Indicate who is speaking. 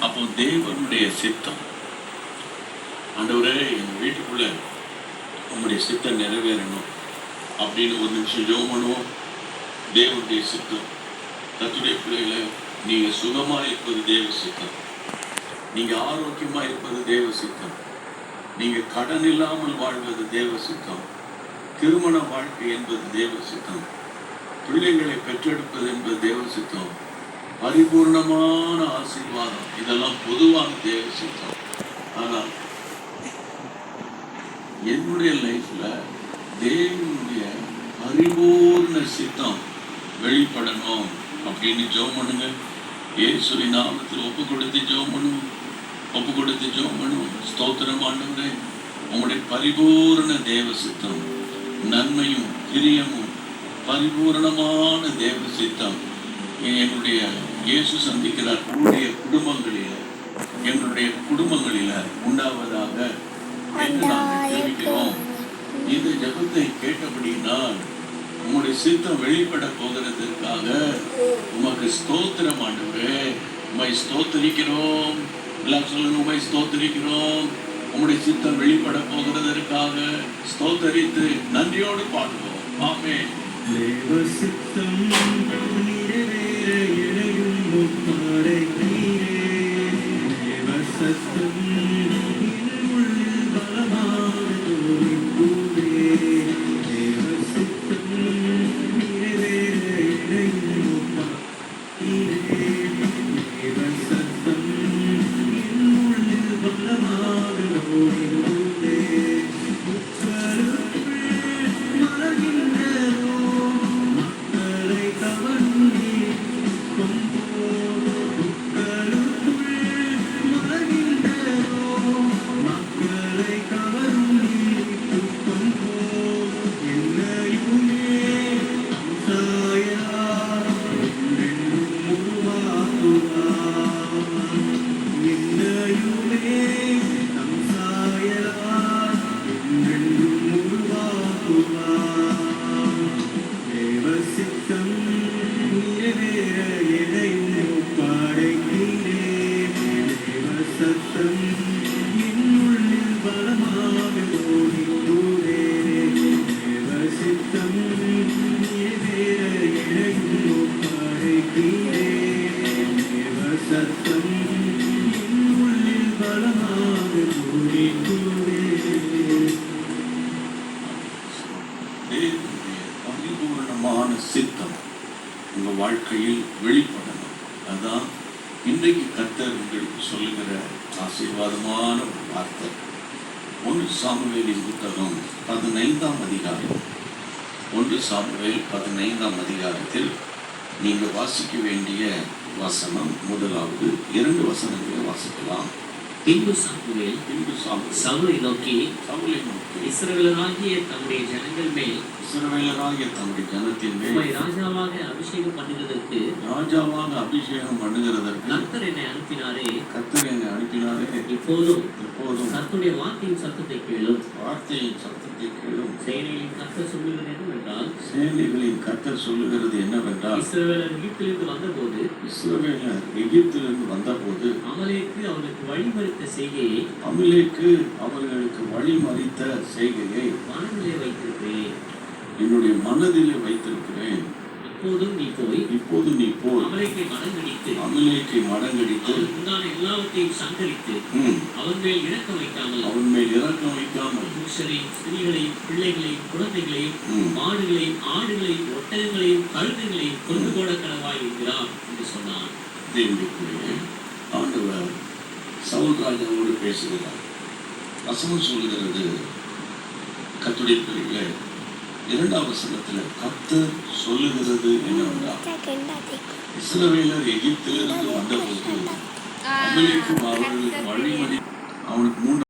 Speaker 1: அப்போ தேவனுடைய சித்தம், ஆண்டவரே எங்கள் வீட்டுக்குள்ள உங்களுடைய சித்தம் நிறைவேறணும் அப்படின்னு ஒரு நிமிஷம் ஜெபம் பண்ணுவோம். தேவனுடைய சித்தம், கர்த்தருடைய பிள்ளைகளை நீங்க சுகமா இருப்பது தேவ சித்தம், நீங்க ஆரோக்கியமா இருப்பது தேவ சித்தம், நீங்க கடன் இல்லாமல் வாழ்வது தேவ சித்தம், திருமண வாழ்க்கை என்பது தேவ சித்தம், பிள்ளைகளை பெற்றெடுப்பது என்பது தேவ சித்தம், பரிபூர்ணமான ஆசீர்வாதம், இதெல்லாம் பொதுவான தேவ சித்தம். ஆனால் என்னுடைய லைஃப்ல தேவனுடைய பரிபூர்ண சித்தம் வெளிப்படணும் அப்படின்னு ஜெபம் பண்ணுங்க. இயேசுவின் நாமத்தில் ஒப்பு கொடுத்து ஜெபம் பண்ணுவோம். ஒப்பு கொடுத்து ஜெபம் பண்ணுவோம். ஸ்தோத்திரம் ஆண்டவரே, உங்களுடைய பரிபூர்ண தேவ சித்தம், நன்மையும் பிரியமும் பரிபூர்ணமான தேவ சித்தம் எங்களுடைய இயேசு சந்திக்கிறார் உங்களுடைய எங்களுடைய குடும்பங்களில உண்டாவதாக என்று நாங்கள் ஜெபிக்கிறோம். இந்த ஜெபத்தை கேட்டபடினால் உங்களுடைய சித்தம் வெளிப்பட போகிறதற்காக உமக்கு ஸ்தோத்திரம் ஆண்டவரே. உம்மை ஸ்தோத்திரிக்கிறோம். எல்லாம் சொல்லுங்க, உம்மை ஸ்தோத்திரிக்கிறோம். உங்களுடைய சித்தம் வெளிப்பட போகிறதற்காக ஸ்தோத்தரித்து நன்றியோடு பாடுவோம். ஆமென். தேவ சித்தம் நிறைவேற இணையும் முத்தாரை நீரே. தேவ சத்தம் உள்ளில் பலமாக தோன்றிப்பூவே. தேவ சித்தம் நிறைவேற இணையும் முத்தாரை நீரே. தேவ சத்தம் உள்ளில் பலமாக தோன்றிப்பூவே. பரிபூர்ணமான சித்தம் உங்க வாழ்க்கையில் வெளிப்படணும். அதான் இன்றைக்கு கர்த்தர் உங்களுக்கு சொல்லுகிற ஆசீர்வாதமான ஒரு வார்த்தை. 1 சாமுவேலின் புத்தகம் 15ஆம் அதிகாரம், 1 சாமுவேல் 15ஆம் அதிகாரத்தில் நீங்க வாசிக்க வேண்டிய வசனம், முதலாவது 2 வசனங்களை வாசிக்கலாம்.
Speaker 2: பின்பு சாமுவேல் சவுலை நோக்கி இஸ்ரவேலராகிய தம்முடைய ஜனங்கள் மேல்
Speaker 1: ஜனத்தின் மேல்
Speaker 2: ராஜாவாக அபிஷேகம் பண்ணுகிறதற்கு கர்த்தர் என்னை அனுப்பினாரே. இப்போதும் கர்த்தருடைய வார்த்தையின் சத்தத்தை கேளும். சேனைகளின் கர்த்தர் சொல்லுகிறது என்னவென்றால் இஸ்ரவேலர் எகிப்திலிருந்து வந்தபோது அமலேக்கு அவர்களுக்கு வழிமறித்த செய்கையை மனதிலே வைத்திருக்கிறேன், என்னுடைய மனதிலே வைத்திருக்கிறேன். இப்போது நீ போய் அமலேக்கை மடங்கடித்து எல்லாவற்றையும் சங்கரித்து அவன் மேல் இறக்கம் வைக்காமல் புருஷரையும் ஸ்திரீகளையும் பிள்ளைகளையும் குழந்தைகளையும் மாடுகளையும் ஆடுகளையும் ஒட்டகங்களையும் கழுதைகளையும் கொண்டு போட கடவாய் என்கிறார் என்று சொன்னான்.
Speaker 1: ஆண்டவர் சவுல் ராஜாவோடு பேசுகிறார். வசனம் சொல்லுகிறது, கர்த்தருடைய பிள்ளைகளே, 2ஆம் வசனத்துல கர்த்தர் சொல்லுகிறது என்னவென்றால், இஸ்ரவேலர் எகிப்திலிருந்து வந்தபோது அமலேக்கு அவர்களுக்கு வழிமறி அவனுக்கு 3